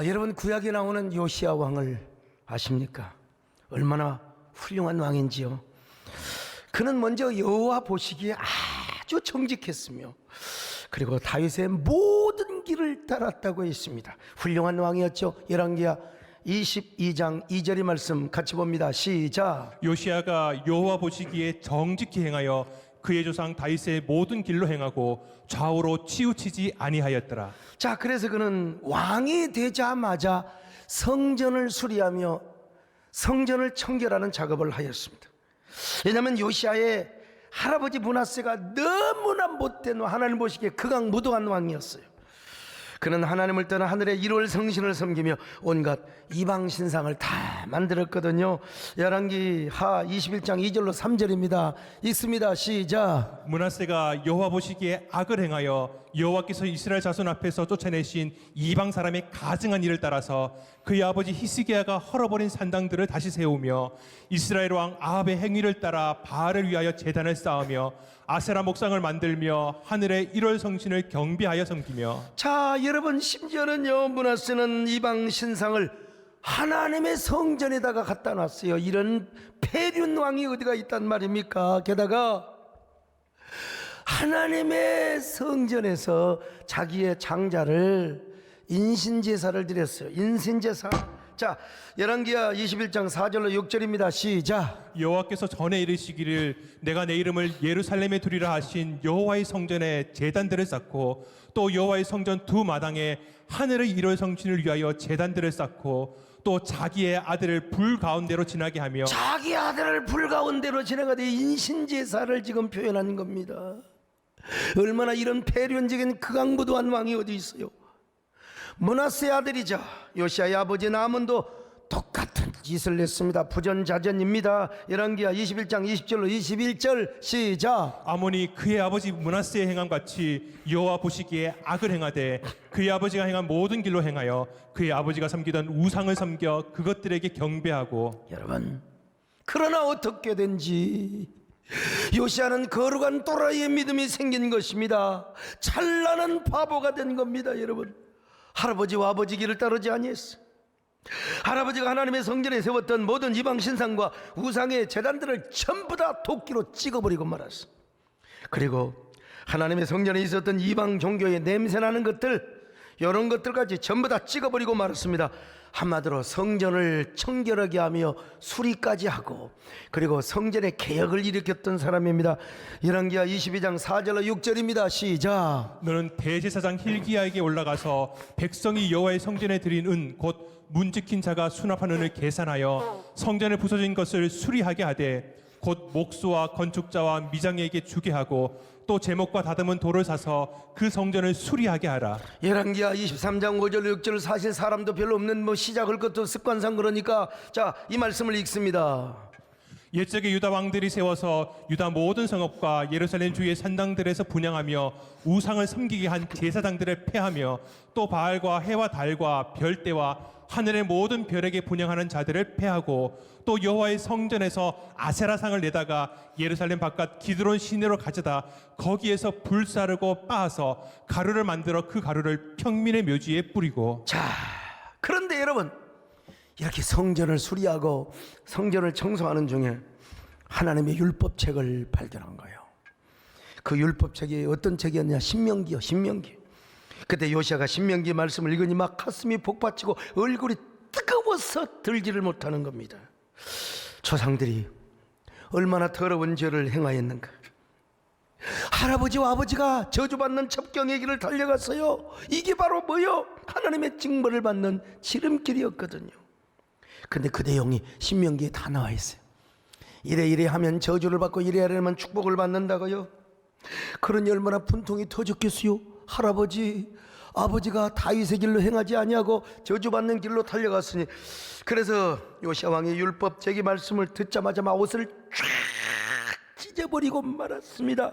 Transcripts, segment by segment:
여러분 구약에 나오는 요시야 왕을 아십니까? 얼마나 훌륭한 왕인지요. 그는 먼저 여호와 보시기에 아주 정직했으며 그리고 다윗의 모든 길을 따랐다고 했습니다. 훌륭한 왕이었죠. 열왕기하 22장 2절의 말씀 같이 봅니다. 시작. 요시야가 여호와 보시기에 정직히 행하여 그의 조상 다윗의 모든 길로 행하고 좌우로 치우치지 아니하였더라. 자, 그래서 그는 왕이 되자마자 성전을 수리하며 성전을 청결하는 작업을 하였습니다. 왜냐하면 요시야의 할아버지 므낫세가 너무나 못된 하나님 보시기에 극악무도한 왕이었어요. 그는 하나님을 떠나 하늘의 일월 성신을 섬기며 온갖 이방 신상을 다 만들었거든요. 열왕기하 21장 2절로 3절입니다. 읽습니다. 시작. 므낫세가 여호와 보시기에 악을 행하여 여호와께서 이스라엘 자손 앞에서 쫓아내신 이방 사람의 가증한 일을 따라서 그의 아버지 히스기야가 헐어버린 산당들을 다시 세우며 이스라엘 왕 아합의 행위를 따라 바알을 위하여 제단을 쌓으며 아세라 목상을 만들며 하늘의 일월 성신을 경배하여 섬기며. 자, 여러분, 심지어는요, 므낫세는 이방 신상을 하나님의 성전에다가 갖다 놨어요. 이런 폐륜 왕이 어디가 있단 말입니까? 게다가 하나님의 성전에서 자기의 장자를 인신제사를 드렸어요. 인신제사. 자, 열왕기하 21장 4절로 6절입니다. 시작. 여호와께서 전에 이르시기를 내가 내 이름을 예루살렘에 두리라 하신 여호와의 성전에 제단들을 쌓고 또 여호와의 성전 두 마당에 하늘의 일월 성신을 위하여 제단들을 쌓고 또 자기의 아들을 불 가운데로 지나게 하며. 자기 아들을 불 가운데로 지나가되 인신제사를 지금 표현한 겁니다. 얼마나 이런 폐륜적인 극악무도한 왕이 어디 있어요. 므낫세 아들이자 요시야의 아버지 나문도 똑같은 짓을 했습니다. 부전자전입니다. 열왕기하 21장 20절로 21절 시작. 아몬이 그의 아버지 므낫세의 행함 같이 여호와 보시기에 악을 행하되 그의 아버지가 행한 모든 길로 행하여 그의 아버지가 섬기던 우상을 섬겨 그것들에게 경배하고. 여러분, 그러나 어떻게 된지 요시야는 거룩한 또라이의 믿음이 생긴 것입니다. 찬란한 바보가 된 겁니다. 여러분, 할아버지와 아버지 길을 따르지 아니했어. 할아버지가 하나님의 성전에 세웠던 모든 이방 신상과 우상의 제단들을 전부 다 도끼로 찍어버리고 말았어. 그리고 하나님의 성전에 있었던 이방 종교의 냄새나는 것들, 이런 것들까지 전부 다 찍어버리고 말았습니다. 한마디로 성전을 청결하게 하며 수리까지 하고 그리고 성전의 개혁을 일으켰던 사람입니다. 열왕기하 22장 4절로 6절입니다. 시작. 너는 대제사장 힐기야에게 올라가서 백성이 여호와의 성전에 드린 은 곧 문지킨 자가 수납한 은을 계산하여 성전에 부서진 것을 수리하게 하되 곧 목수와 건축자와 미장에게 주게 하고 또 제목과 다듬은 돌을 사서 그 성전을 수리하게 하라. 열왕기하 23장 5절 6절 사실 사람도 별로 없는 시작할 것도 습관상 그러니까 자, 이 말씀을 읽습니다. 옛적에 유다 왕들이 세워서 유다 모든 성읍과 예루살렘 주의 산당들에서 분향하며 우상을 섬기게 한 제사장들을 폐하며 또 바알과 해와 달과 별대와 하늘의 모든 별에게 분향하는 자들을 폐하고 또 여호와의 성전에서 아세라상을 내다가 예루살렘 바깥 기드론 시내로 가져다 거기에서 불사르고 빻아서 가루를 만들어 그 가루를 평민의 묘지에 뿌리고. 자, 그런데 여러분, 이렇게 성전을 수리하고 성전을 청소하는 중에 하나님의 율법책을 발견한 거예요. 그 율법책이 어떤 책이었냐? 신명기요. 신명기. 그때 요시야가 신명기 말씀을 읽으니 막 가슴이 복받치고 얼굴이 뜨거워서 들지를 못하는 겁니다. 조상들이 얼마나 더러운 죄를 행하였는가. 할아버지와 아버지가 저주받는 첩경의 길을 달려갔어요. 이게 바로 뭐요? 하나님의 징벌을 받는 지름길이었거든요. 근데 그 내용이 신명기에 다 나와 있어요. 이래 하면 저주를 받고 이래 하면 축복을 받는다고요. 그러니 얼마나 분통이 터졌겠어요. 할아버지, 아버지가 다윗의 길로 행하지 아니하고 저주받는 길로 달려갔으니. 그래서 요시야 왕의 율법책의 말씀을 듣자마자 막 옷을 쫙 찢어버리고 말았습니다.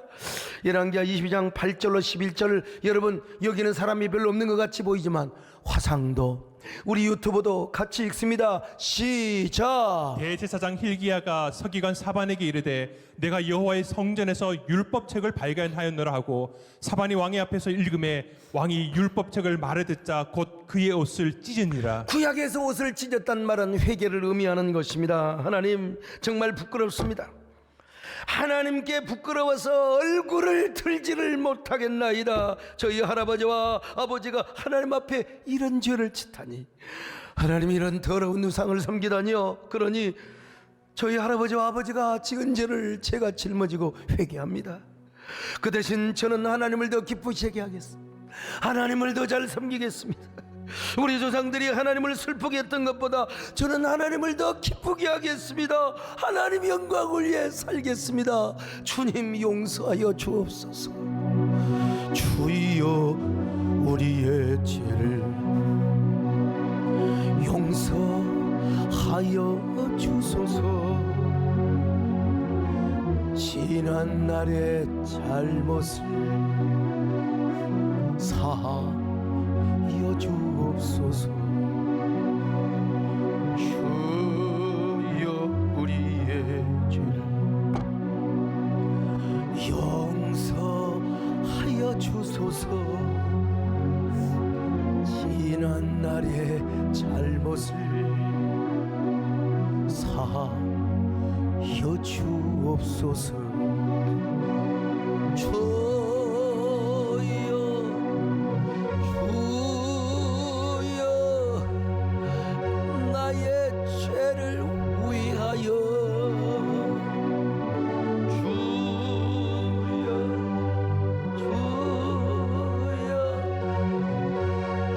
열왕기하 22장 8절로 11절, 여러분 여기는 사람이 별로 없는 것 같이 보이지만 화상도 우리 유튜브도 같이 읽습니다. 시작. 대제사장 hil기야가 서기관 사반에게 이르되 내가 여호와의 성전에서 율법책을 발견하였노라 하고 사반이 왕의 앞에서 읽음에 왕이 율법책을 말을 듣자 곧 그의 옷을 찢으니라. 구약에서 옷을 찢었단 말은 회개를 의미하는 것입니다. 하나님 정말 부끄럽습니다. 하나님께 부끄러워서 얼굴을 들지를 못하겠나이다. 저희 할아버지와 아버지가 하나님 앞에 이런 죄를 짓다니, 하나님 이런 더러운 우상을 섬기다니요. 그러니 저희 할아버지와 아버지가 지은 죄를 제가 짊어지고 회개합니다. 그 대신 저는 하나님을 더 기쁘시게 하겠습니다. 하나님을 더 잘 섬기겠습니다. 우리 조상들이 하나님을 슬프게 했던 것보다 저는 하나님을 더 기쁘게 하겠습니다. 하나님 영광을 위해 살겠습니다. 주님 용서하여 주옵소서. 주여 우리의 죄를 용서하여 주소서. 지난 날의 잘못을 사하여 주옵소서. 주여 우리의 죄를 용서하여 주소서. 지난 날의 잘못을 사하여 주옵소서.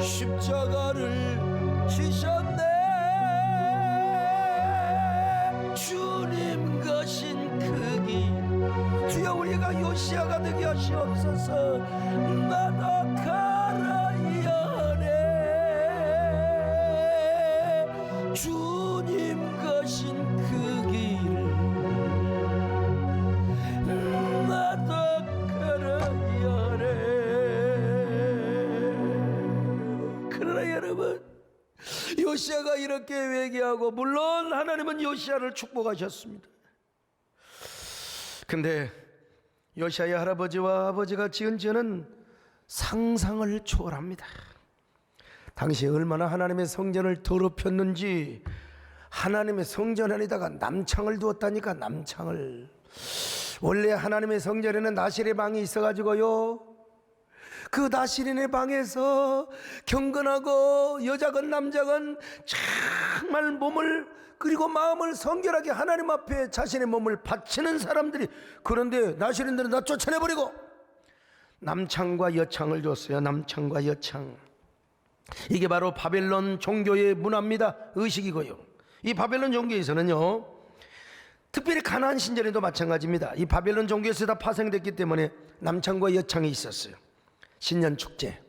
십자가를 지셨네. 주님 거신 그 길, 주여 우리가 요시야가 되게 하시옵소서. 나도 갈아야 하네. 주님 거신 그 길, 나도 갈아야 하네. 그러나 여러분, 요시야가 이렇게 회개하고, 물론 하나님은 요시야를 축복하셨습니다. 근데 요시야의 할아버지와 아버지가 지은 죄는 상상을 초월합니다. 당시 얼마나 하나님의 성전을 더럽혔는지, 하나님의 성전 안에다가 남창을 두었다니까. 남창을. 원래 하나님의 성전에는 나실의 방이 있어가지고요, 그 나실인의 방에서 경건하고 여자건 남자건 정말 몸을 그리고 마음을 성결하게 하나님 앞에 자신의 몸을 바치는 사람들이, 그런데 나실인들은 다 쫓아내버리고 남창과 여창을 줬어요. 남창과 여창. 이게 바로 바벨론 종교의 문화입니다. 의식이고요. 이 바벨론 종교에서는요, 특별히 가나안 신전에도 마찬가지입니다. 이 바벨론 종교에서 다 파생됐기 때문에 남창과 여창이 있었어요. 신년축제,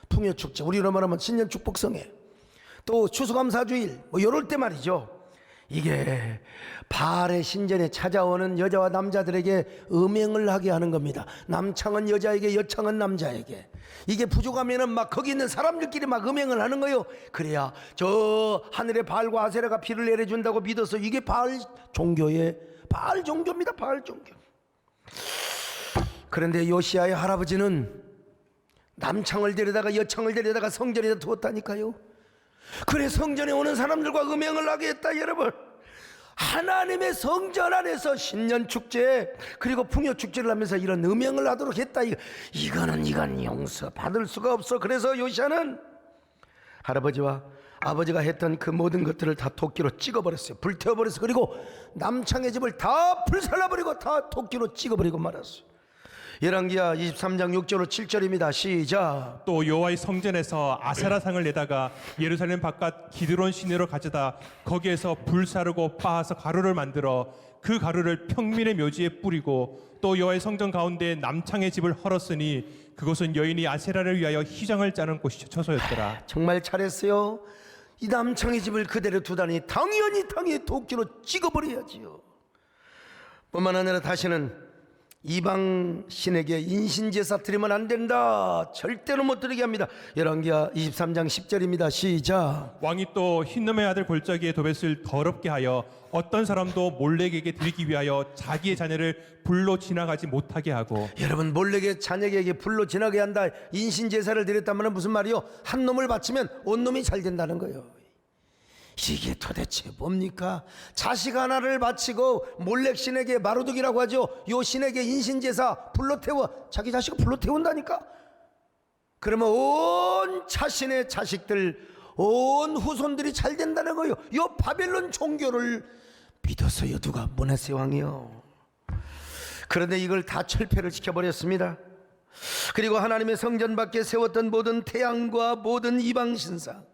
풍요축제, 우리로 말하면 신년축복성회, 또 추수감사주일, 뭐 이럴 때 말이죠. 이게 바알의 신전에 찾아오는 여자와 남자들에게 음행을 하게 하는 겁니다. 남창은 여자에게, 여창은 남자에게. 이게 부족하면은 막 거기 있는 사람들끼리 막 음행을 하는 거예요. 그래야 저 하늘의 바알과 아세라가 비를 내려준다고 믿어서, 이게 바알 종교입니다. 바알 종교. 그런데 요시야의 할아버지는 남창을 데려다가 여창을 데려다가 성전에다 두었다니까요. 그래 성전에 오는 사람들과 음행을 하게 했다. 여러분, 하나님의 성전 안에서 신년축제 그리고 풍요축제를 하면서 이런 음행을 하도록 했다. 이건 용서받을 수가 없어. 그래서 요시야는 할아버지와 아버지가 했던 그 모든 것들을 다 도끼로 찍어버렸어요. 불태워버렸어요. 그리고 남창의 집을 다 불살라버리고 다 도끼로 찍어버리고 말았어요. 열왕기하 23장 6절로 7절입니다. 시작. 또 여호와의 성전에서 아세라상을 내다가 예루살렘 바깥 기드론 시내로 가져다 거기에서 불사르고 빻아서 가루를 만들어 그 가루를 평민의 묘지에 뿌리고, 또 여호와의 성전 가운데 남창의 집을 헐었으니 그곳은 여인이 아세라를 위하여 휘장을 짜는 곳이 처소였더라. 정말 잘했어요. 이 남창의 집을 그대로 두다니 당연히 도끼로 찍어버려야지요. 뿐만 아니라 다시는 이방 신에게 인신제사 드리면 안 된다. 절대로 못 드리게 합니다. 열왕기하 23장 10절입니다. 시작. 왕이 또 흰놈의 아들 골짜기의 도벳을 더럽게 하여 어떤 사람도 몰렉에게 드리기 위하여 자기의 자녀를 불로 지나가지 못하게 하고. 여러분, 몰렉의 자녀에게 불로 지나게 한다. 인신제사를 드렸다면 무슨 말이요? 한 놈을 바치면 온 놈이 잘 된다는 거예요. 이게 도대체 뭡니까? 자식 하나를 바치고 몰렉 신에게 마루둑이라고 하죠. 요 신에게 인신제사 불로 태워, 자기 자식을 불로 태운다니까. 그러면 온 자신의 자식들, 온 후손들이 잘 된다는 거예요. 요 바벨론 종교를 믿어서요 누가 므낫세 왕이요. 그런데 이걸 다 철폐를 시켜버렸습니다. 그리고 하나님의 성전 밖에 세웠던 모든 태양과 모든 이방 신상,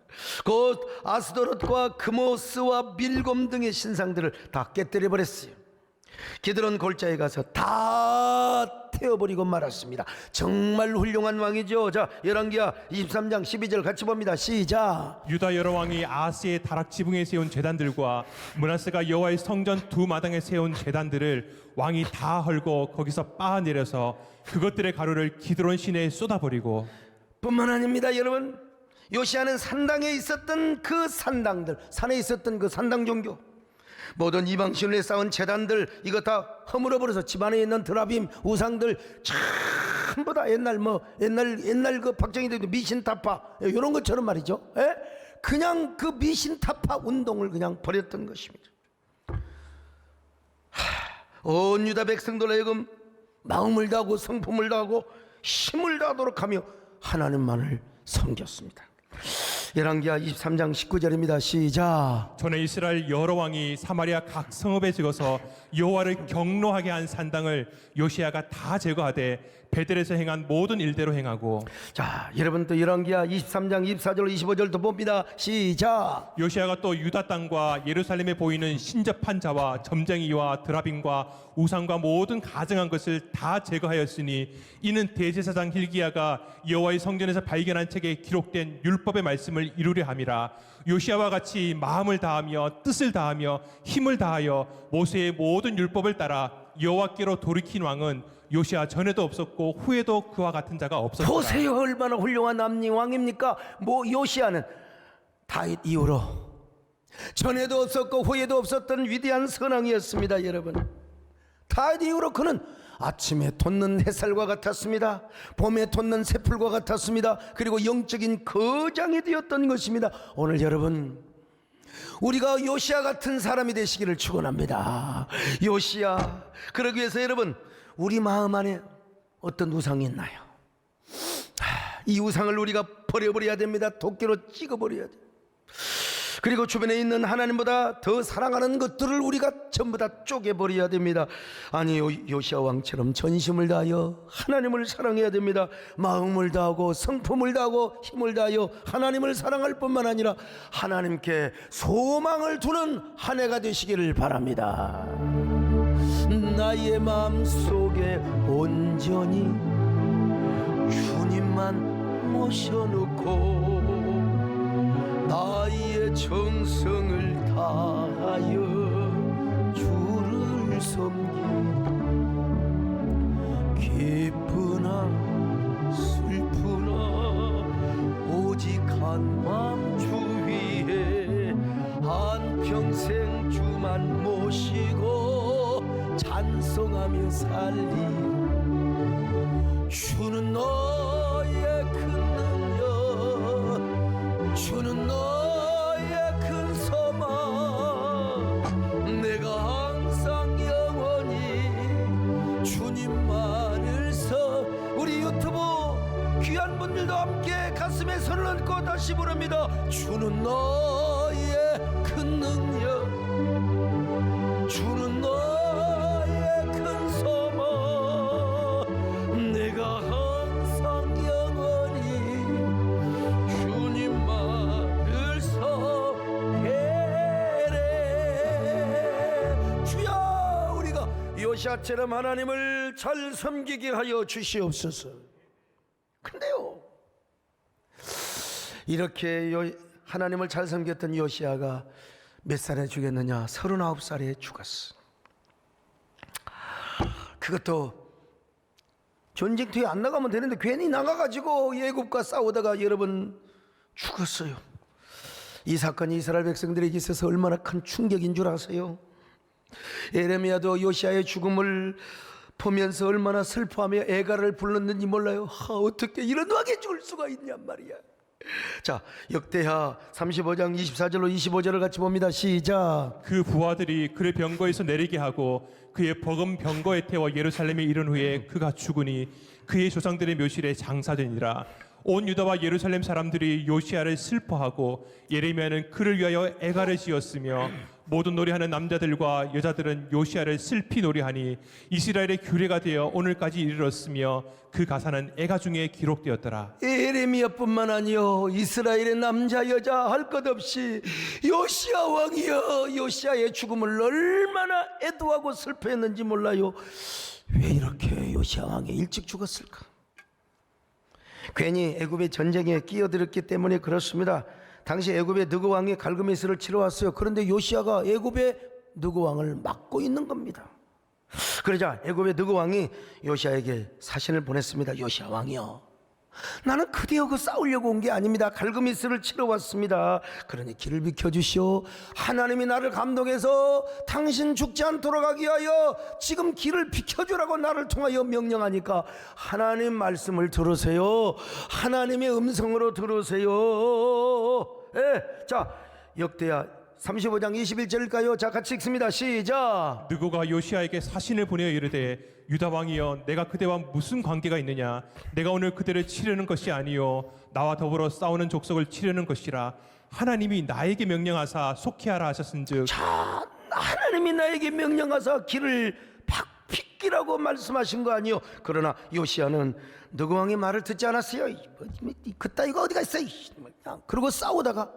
곧 아스도롯과 크모스와 밀곰 등의 신상들을 다 깨뜨려 버렸어요. 기드론 골짜기에 가서 다 태워버리고 말았습니다. 정말 훌륭한 왕이죠. 자, 열왕기하 23장 12절 같이 봅니다. 시작. 유다 여러 왕이 아하스의 다락 지붕에 세운 제단들과 므낫세가 여호와의 성전 두 마당에 세운 제단들을 왕이 다 헐고 거기서 빻아내려서 그것들의 가루를 기드론 시내에 쏟아버리고. 뿐만 아닙니다. 여러분, 요시아는 산당에 있었던 그 산당들, 산에 있었던 그 산당 종교, 모든 이방신을 쌓은 제단들, 이거 다 허물어버려서 집안에 있는 드라빔 우상들 전부 다 옛날 그 박정희 대통령 미신타파 이런 것처럼 말이죠. 에? 그냥 그 미신타파 운동을 그냥 버렸던 것입니다. 온 유다 백성들 하여금 마음을 다하고 성품을 다하고 힘을 다하도록 하며 하나님만을 섬겼습니다. 열왕기하 23장 19절입니다. 시작. 전에 이스라엘 여러 왕이 사마리아 각 성읍에 적어서 여호와를 경노하게 한 산당을 요시아가 다 제거하되 베델에서 행한 모든 일대로 행하고. 자, 여러분 또 열왕기하 23장 24절 25절도 봅니다. 시작. 요시아가 또 유다 땅과 예루살렘에 보이는 신접한 자와 점쟁이와 드라빔과 우상과 모든 가증한 것을 다 제거하였으니 이는 대제사장 hil기야가 여호와의 성전에서 발견한 책에 기록된 율법의 말씀을 이루려 함이라. 요시아와 같이 마음을 다하며 뜻을 다하며 힘을 다하여 모세의 모든 율법을 따라 여호와께로 돌이킨 왕은 요시아 전에도 없었고 후에도 그와 같은 자가 없었다. 보세요, 얼마나 훌륭한 남니 왕입니까? 요시아는 다윗 이후로 전에도 없었고 후에도 없었던 위대한 선왕이었습니다. 여러분, 다윗 이후로 그는 아침에 돋는 햇살과 같았습니다. 봄에 돋는 새풀과 같았습니다. 그리고 영적인 거장이 되었던 것입니다. 오늘 여러분, 우리가 요시아 같은 사람이 되시기를 축원합니다. 요시아, 그러기 위해서 여러분, 우리 마음 안에 어떤 우상이 있나요? 이 우상을 우리가 버려버려야 됩니다. 도끼로 찍어버려야 돼요. 그리고 주변에 있는 하나님보다 더 사랑하는 것들을 우리가 전부 다 쪼개버려야 됩니다. 아니, 요시아 왕처럼 전심을 다하여 하나님을 사랑해야 됩니다. 마음을 다하고 성품을 다하고 힘을 다하여 하나님을 사랑할 뿐만 아니라 하나님께 소망을 두는 한 해가 되시기를 바랍니다. 나의 마음속에 온전히 주님만 모셔놓고 나의 정성을 다하여 주를 섬기 기쁘나 슬프나 오직 한 마음 주 위에 한평생 주만 모시고 찬송하며 살리. 주는 너의 큰 능력, 주는 너의 큰 소망, 내가 항상 영원히 주님만을 서. 우리 유튜브 귀한 분들도 함께 가슴에 손을 얹고 다시 부릅니다. 주는 너의 큰 능력, 주는 너의 큰 소망, 내가 항상 영원히 주님만을 섬기리. 주여, 우리가 요시아처럼 하나님을 잘 섬기게 하여 주시옵소서. 근데요, 이렇게 하나님을 잘 섬겼던 요시아가 몇 살에 죽였느냐? 39살에 죽었어. 그것도 전쟁터에 안 나가면 되는데 괜히 나가가지고 애굽과 싸우다가 여러분 죽었어요. 이 사건이 이스라엘 백성들에게 있어서 얼마나 큰 충격인 줄 아세요? 에레미야도 요시아의 죽음을 보면서 얼마나 슬퍼하며 애가를 불렀는지 몰라요. 어떻게 이런 왕이 죽을 수가 있냔 말이야. 자, 역대하 35장 24절로 25절을 같이 봅니다. 시작. 그 부하들이 그를 병거에서 내리게 하고 그의 버금 병거에 태워 예루살렘에 이른 후에 그가 죽으니 그의 조상들의 묘실에 장사되니라. 온 유다와 예루살렘 사람들이 요시야를 슬퍼하고 예레미야는 그를 위하여 애가를 지었으며 모든 노래하는 남자들과 여자들은 요시야를 슬피 노래하니 이스라엘의 규례가 되어 오늘까지 이르렀으며 그 가사는 애가 중에 기록되었더라. 에레미야뿐만 아니요 이스라엘의 남자 여자 할 것 없이 요시야 왕이여 요시야의 죽음을 얼마나 애도하고 슬퍼했는지 몰라요. 왜 이렇게 요시야 왕이 일찍 죽었을까? 괜히 애굽의 전쟁에 끼어들었기 때문에 그렇습니다. 당시 애굽의 느고 왕이 갈그메스를 치러 왔어요. 그런데 요시야가 애굽의 느고 왕을 막고 있는 겁니다. 그러자 애굽의 느고 왕이 요시야에게 사신을 보냈습니다. 요시야 왕이요, 나는 그대하고 싸우려고 온 게 아닙니다. 갈그미스를 치러 왔습니다. 그러니 길을 비켜주시오. 하나님이 나를 감동해서 당신 죽지 않도록 하기 위하여 지금 길을 비켜주라고 나를 통하여 명령하니까 하나님 말씀을 들으세요. 하나님의 음성으로 들으세요. 자, 역대하 35장 21절일까요? 자, 같이 읽습니다. 시작. 느고가 요시야에게 사신을 보내어 이르되 유다 왕이여 내가 그대와 무슨 관계가 있느냐? 내가 오늘 그대를 치려는 것이 아니요 나와 더불어 싸우는 족속을 치려는 것이라. 하나님이 나에게 명령하사 속히하라 하셨은즉. 자, 하나님이 나에게 명령하사 길을 빗기라고 말씀하신 거 아니요. 그러나 요시야는 느고 왕의 말을 듣지 않았어요. 그따위가 어디가 있어. 그리고 싸우다가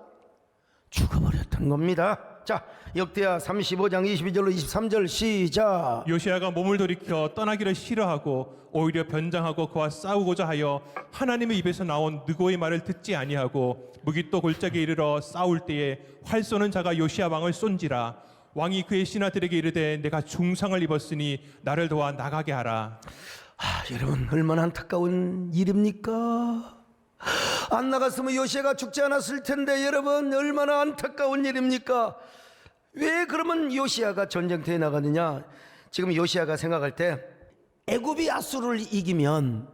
죽어버렸던 겁니다. 자, 역대하 35장 22절로 23절 시작. 요시야가 몸을 돌이켜 떠나기를 싫어하고 오히려 변장하고 그와 싸우고자 하여 하나님의 입에서 나온 느고의 말을 듣지 아니하고 무기또 골짜기에 이르러 싸울 때에 활 쏘는 자가 요시야 왕을 쏜지라. 왕이 그의 신하들에게 이르되 내가 중상을 입었으니 나를 도와 나가게 하라. 여러분 얼마나 안타까운 일입니까? 안 나갔으면 요시야가 죽지 않았을 텐데 여러분 얼마나 안타까운 일입니까? 왜 그러면 요시야가 전쟁터에 나가느냐? 지금 요시야가 생각할 때 애굽이 아수르를 이기면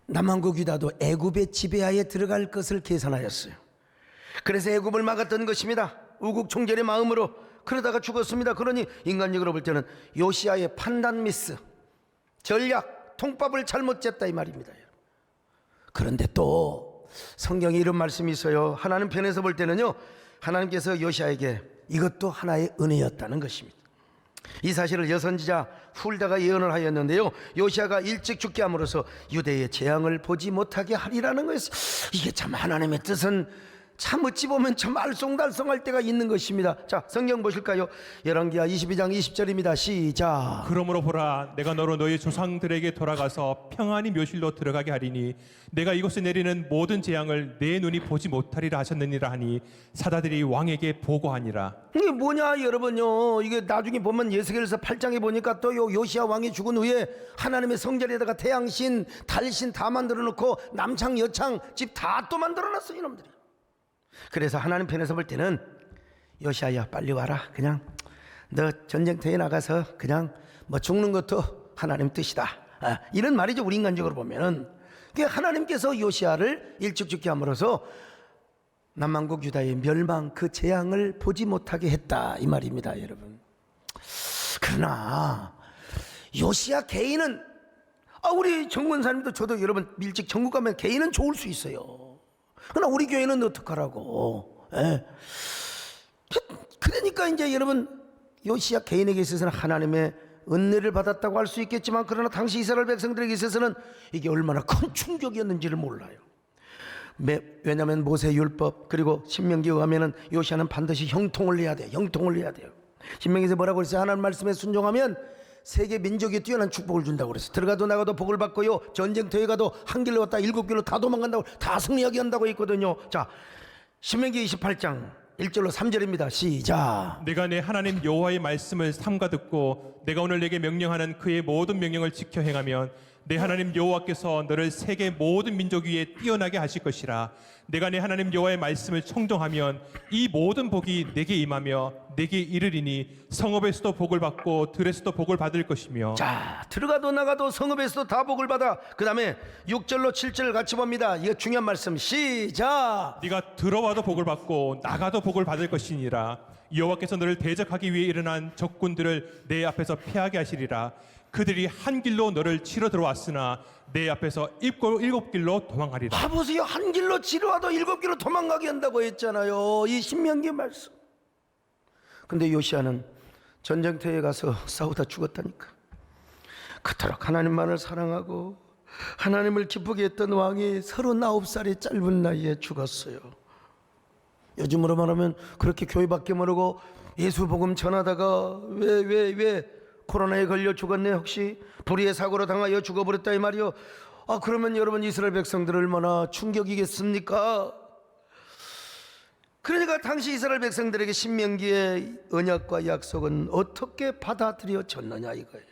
남한국 유다도 애굽의 지배하에 들어갈 것을 계산하였어요. 그래서 애굽을 막았던 것입니다. 우국 총절의 마음으로. 그러다가 죽었습니다. 그러니 인간적으로 볼 때는 요시야의 판단 미스, 전략, 통밥을 잘못 쨌다 이 말입니다. 그런데 또 성경에 이런 말씀이 있어요. 하나님 편에서 볼 때는요, 하나님께서 요시야에게 이것도 하나의 은혜였다는 것입니다. 이 사실을 여선지자 훌다가 예언을 하였는데요, 요시야가 일찍 죽게 함으로써 유대의 재앙을 보지 못하게 하리라는 것이, 이게 참 하나님의 뜻은 참 어찌 보면 참 알쏭달쏭할 때가 있는 것입니다. 자, 성경 보실까요? 열왕기하 22장 20절입니다. 시작. 그러므로 보라 내가 너로 너희 조상들에게 돌아가서 평안히 묘실로 들어가게 하리니 내가 이곳에 내리는 모든 재앙을 내 눈이 보지 못하리라 하셨느니라 하니 사다들이 왕에게 보고하니라. 이게 뭐냐 여러분요, 이게 나중에 보면 예스겔서 8장에 보니까 또 요시야 왕이 죽은 후에 하나님의 성전에다가 태양신, 달신 다 만들어 놓고 남창 여창 집 다 또 만들어 놨어 이놈들이. 그래서 하나님 편에서 볼 때는 요시야야 빨리 와라, 그냥 너 전쟁터에 나가서 그냥 뭐 죽는 것도 하나님 뜻이다, 이런 말이죠. 우리 인간적으로 보면은 하나님께서 요시야를 일찍 죽게 함으로써 남한국 유다의 멸망, 그 재앙을 보지 못하게 했다 이 말입니다 여러분. 그러나 요시야 개인은, 우리 정권사님도 저도 여러분 일찍 전국 가면 개인은 좋을 수 있어요. 그러나 우리 교회는 어떡하라고. 그러니까 이제 여러분 요시야 개인에게 있어서는 하나님의 은혜를 받았다고 할 수 있겠지만, 그러나 당시 이스라엘 백성들에게 있어서는 이게 얼마나 큰 충격이었는지를 몰라요. 왜냐하면 모세 율법 그리고 신명기에 의하면은 요시야는 반드시 형통을 해야 돼요. 형통을 해야 돼요. 신명기에서 뭐라고 그랬어요? 하나님 말씀에 순종하면 세계 민족이 뛰어난 축복을 준다고 그랬어요. 들어가도 나가도 복을 받고요, 전쟁터에 가도 한 길로 왔다 7길로 다 도망간다고, 다 승리하게 한다고 했거든요. 자, 신명기 28장 1절로 3절입니다. 시작. 내가 내 하나님 여호와의 말씀을 삼가 듣고 내가 오늘 내게 명령하는 그의 모든 명령을 지켜 행하면 내 하나님 여호와께서 너를 세계 모든 민족 위에 뛰어나게 하실 것이라. 내가 내 하나님 여호와의 말씀을 청종하면 이 모든 복이 내게 임하며 내게 이르리니 성읍에서도 복을 받고 들에서도 복을 받을 것이며. 자, 들어가도 나가도 성읍에서도 다 복을 받아. 그 다음에 6절로 7절 같이 봅니다. 이거 중요한 말씀. 시작. 네가 들어와도 복을 받고 나가도 복을 받을 것이니라. 여호와께서 너를 대적하기 위해 일어난 적군들을 내 앞에서 피하게 하시리라. 그들이 한 길로 너를 치러 들어왔으나 내 앞에서 일곱 길로 도망하리라. 보세요. 한 길로 치러와도 7길로 도망가게 한다고 했잖아요. 이 신명기 말씀. 근데 요시아는 전쟁터에 가서 싸우다 죽었다니까. 그토록 하나님만을 사랑하고 하나님을 기쁘게 했던 왕이 39살의 짧은 나이에 죽었어요. 요즘으로 말하면 그렇게 교회밖에 모르고 예수복음 전하다가 왜 코로나에 걸려 죽었네, 혹시 불의의 사고로 당하여 죽어버렸다 이 말이요. 그러면 여러분 이스라엘 백성들 얼마나 충격이겠습니까? 그러니까 당시 이스라엘 백성들에게 신명기의 언약과 약속은 어떻게 받아들여졌느냐 이거예요.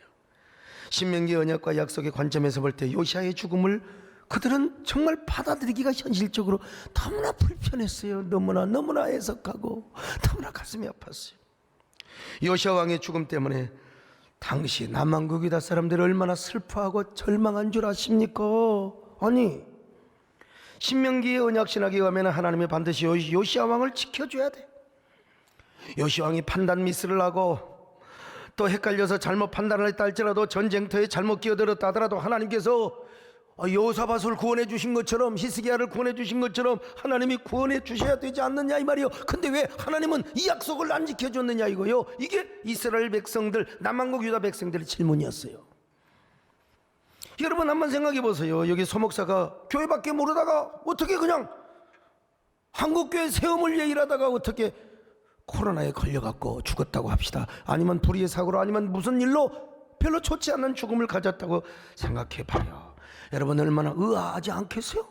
신명기의 언약과 약속의 관점에서 볼 때 요시아의 죽음을 그들은 정말 받아들이기가 현실적으로 너무나 불편했어요. 너무나 해석하고 너무나 가슴이 아팠어요. 요시아 왕의 죽음 때문에 당시 남왕국 유다 사람들이 얼마나 슬퍼하고 절망한 줄 아십니까? 아니, 신명기의 언약 신학에 가면 하나님이 반드시 요시아 왕을 지켜줘야 돼. 요시아 왕이 판단 미스를 하고 또 헷갈려서 잘못 판단을 했다 할지라도 전쟁터에 잘못 끼어들었다 하더라도 하나님께서 여호사밧을 구원해 주신 것처럼 히스기야를 구원해 주신 것처럼 하나님이 구원해 주셔야 되지 않느냐 이 말이요. 근데 왜 하나님은 이 약속을 안 지켜줬느냐 이거요. 이게 이스라엘 백성들, 남왕국 유다 백성들의 질문이었어요. 여러분 한번 생각해 보세요. 여기 소목사가 교회밖에 모르다가 어떻게 그냥 한국교회 세움을 위해 일하다가 어떻게 코로나에 걸려갖고 죽었다고 합시다. 아니면 불의의 사고로 아니면 무슨 일로 별로 좋지 않은 죽음을 가졌다고 생각해 봐요. 여러분 얼마나 의아하지 않겠어요?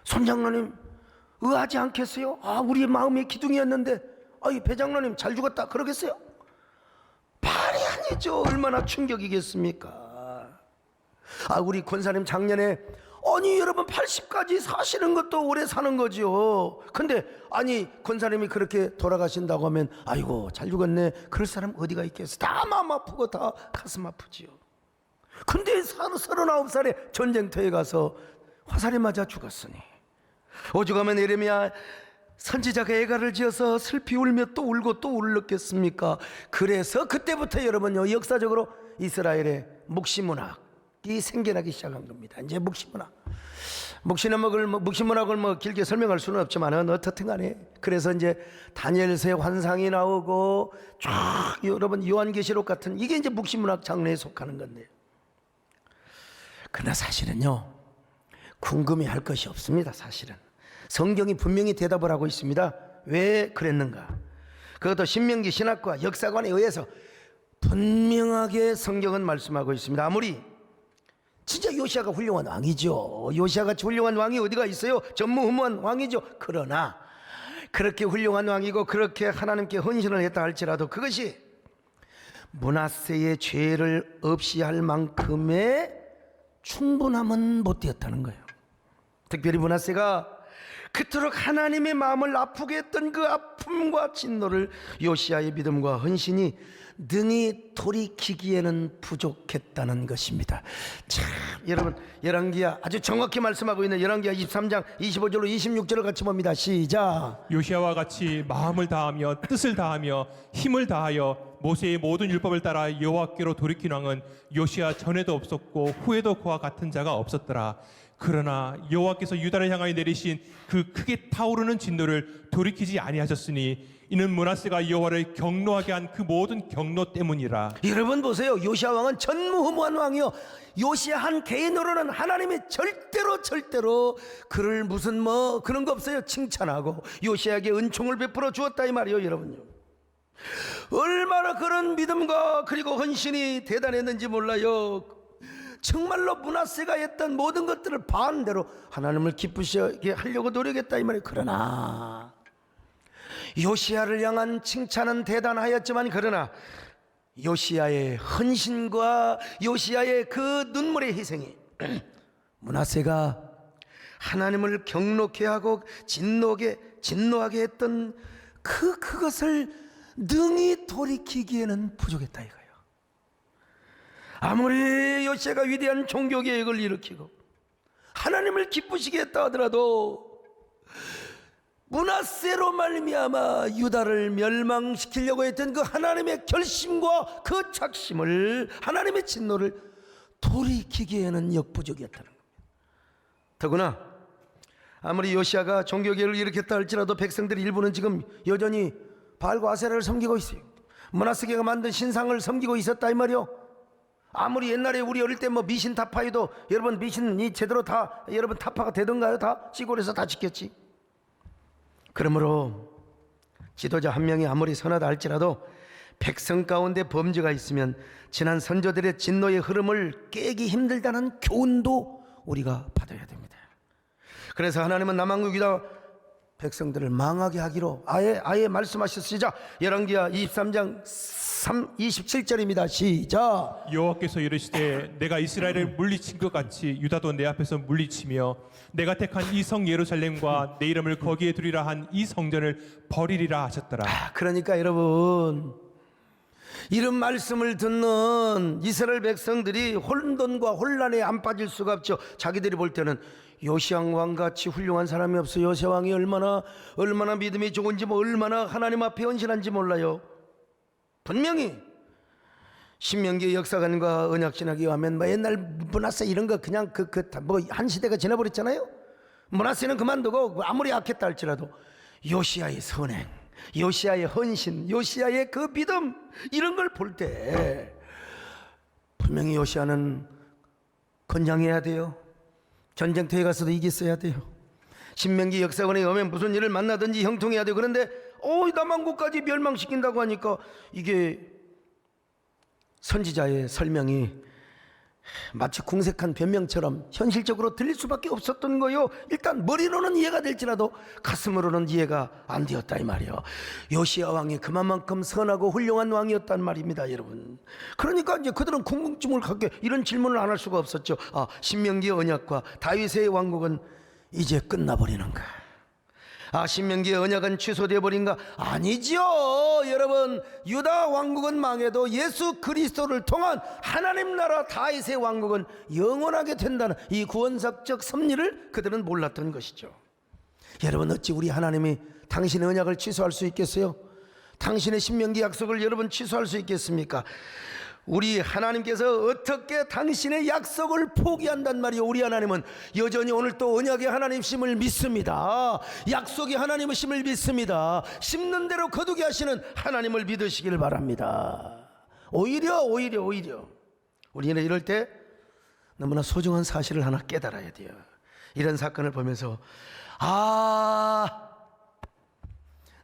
손장로님 의아하지 않겠어요? 우리의 마음의 기둥이었는데 이 배장로님 잘 죽었다 그러겠어요? 말이 아니죠. 얼마나 충격이겠습니까? 우리 권사님 작년에 여러분 80까지 사시는 것도 오래 사는 거죠. 근데 권사님이 그렇게 돌아가신다고 하면 아이고 잘 죽었네 그럴 사람 어디가 있겠어. 다 마음 아프고 다 가슴 아프지요. 근데 39살에 전쟁터에 가서 화살에 맞아 죽었으니 오죽하면 예레미야 선지자가 애가를 지어서 슬피 울며 또 울고 또 울었겠습니까? 그래서 그때부터 여러분요 역사적으로 이스라엘의 묵시문학이 생겨나기 시작한 겁니다. 이제 묵시문학을 길게 설명할 수는 없지만 어떻든 간에 그래서 이제 다니엘서의 환상이 나오고 쫙 여러분 요한계시록 같은 이게 이제 묵시문학 장르에 속하는 건데요. 그러나 사실은요 궁금해할 것이 없습니다. 사실은 성경이 분명히 대답을 하고 있습니다. 왜 그랬는가? 그것도 신명기 신학과 역사관에 의해서 분명하게 성경은 말씀하고 있습니다. 아무리 진짜 요시아가 훌륭한 왕이죠. 요시아같이 훌륭한 왕이 어디가 있어요? 전무후무한 왕이죠. 그러나 그렇게 훌륭한 왕이고 그렇게 하나님께 헌신을 했다 할지라도 그것이 므낫세의 죄를 없이 할 만큼의 충분함은 못 되었다는 거예요. 특별히 므낫세가 그토록 하나님의 마음을 아프게 했던 그 아픔과 진노를 요시아의 믿음과 헌신이 능히 돌이키기에는 부족했다는 것입니다. 참 여러분 열왕기야 아주 정확히 말씀하고 있는 열왕기야 23장 25절로 26절을 같이 봅니다. 시작. 요시아와 같이 마음을 다하며 뜻을 다하며 힘을 다하여 모세의 모든 율법을 따라 여호와께로 돌이킨 왕은 요시아 전에도 없었고 후에도 그와 같은 자가 없었더라. 그러나 여호와께서 유다를 향하여 내리신 그 크게 타오르는 진노를 돌이키지 아니하셨으니 이는 므낫세가 여호와를 경노하게 한 그 모든 경노 때문이라. 여러분 보세요. 요시아 왕은 전무후무한 왕이요. 요시아 한 개인으로는 하나님이 절대로 그를 무슨 그런 거 없어요. 칭찬하고 요시아에게 은총을 베풀어 주었다 이 말이요. 여러분요 얼마나 그런 믿음과 그리고 헌신이 대단했는지 몰라요. 정말로 므낫세가 했던 모든 것들을 반대로 하나님을 기쁘시게 하려고 노력했다 이 말이에요. 그러나 요시야를 향한 칭찬은 대단하였지만 그러나 요시야의 헌신과 요시야의 그 눈물의 희생이 므낫세가 하나님을 경록해 하고 진노하게 했던 그것을 능히 돌이키기에는 부족했다 이거예요. 아무리 요시야가 위대한 종교개혁을 일으키고 하나님을 기쁘시게 했다 하더라도 므낫세로 말미암아 유다를 멸망시키려고 했던 그 하나님의 결심과 그 작심을, 하나님의 진노를 돌이키기에는 역부족이었다는 겁니다. 더구나 아무리 요시야가 종교개혁을 일으켰다 할지라도 백성들의 일부는 지금 여전히 바알과 아세라를 섬기고 있어요. 므낫세가 만든 신상을 섬기고 있었다 이 말이요. 아무리 옛날에 우리 어릴 때 뭐 미신 타파해도 여러분 미신이 제대로 다 여러분 타파가 되던가요? 다 시골에서 다 지켰지. 그러므로 지도자 한 명이 아무리 선하다 할지라도 백성 가운데 범죄가 있으면 지난 선조들의 진노의 흐름을 깨기 힘들다는 교훈도 우리가 받아야 됩니다. 그래서 하나님은 남한국 유다 백성들을 망하게 하기로 아예 말씀하셨으시자. 열왕기하 23장 27절입니다. 시작. 여호와께서 이르시되 내가 이스라엘을 물리친 것 같이 유다도 내 앞에서 물리치며 내가 택한 이 성 예루살렘과 내 이름을 거기에 두리라 한 이 성전을 버리리라 하셨더라. 그러니까 여러분, 이런 말씀을 듣는 이스라엘 백성들이 혼돈과 혼란에 안 빠질 수가 없죠. 자기들이 볼 때는 요시야 왕같이 훌륭한 사람이 없어요. 요시야 왕이 얼마나 믿음이 좋은지, 뭐 얼마나 하나님 앞에 헌신한지 몰라요. 분명히 신명기 역사관과 언약신학에 하면 뭐 옛날 므낫세 이런 거 그냥 뭐 한 시대가 지나버렸잖아요. 므낫세는 그만두고 아무리 악했다 할지라도 요시야의 선행, 요시야의 헌신, 요시야의 그 믿음, 이런 걸 볼 때 분명히 요시야는 건장해야 돼요. 전쟁터에 가서도 이겼어야 돼요. 신명기 역사관에 오면 무슨 일을 만나든지 형통해야 돼요. 그런데 남한국까지 멸망시킨다고 하니까 이게 선지자의 설명이 마치 궁색한 변명처럼 현실적으로 들릴 수밖에 없었던 거요. 일단 머리로는 이해가 될지라도 가슴으로는 이해가 안 되었다 이 말이에요. 요시야 왕이 그만큼 선하고 훌륭한 왕이었단 말입니다, 여러분. 그러니까 이제 그들은 궁금증을 갖게 이런 질문을 안 할 수가 없었죠. 신명기 언약과 다윗의 왕국은 이제 끝나버리는가? 신명기의 언약은 취소되어 버린가? 아니죠. 여러분, 유다 왕국은 망해도 예수 그리스도를 통한 하나님 나라 다윗의 왕국은 영원하게 된다는 이 구원사적 섭리를 그들은 몰랐던 것이죠. 여러분, 어찌 우리 하나님이 당신의 언약을 취소할 수 있겠어요? 당신의 신명기 약속을 여러분 취소할 수 있겠습니까? 우리 하나님께서 어떻게 당신의 약속을 포기한단 말이에요. 우리 하나님은 여전히 오늘 또 언약의 하나님이심을 믿습니다. 약속의 하나님이심을 믿습니다. 심는 대로 거두게 하시는 하나님을 믿으시길 바랍니다. 오히려 우리는 이럴 때 너무나 소중한 사실을 하나 깨달아야 돼요. 이런 사건을 보면서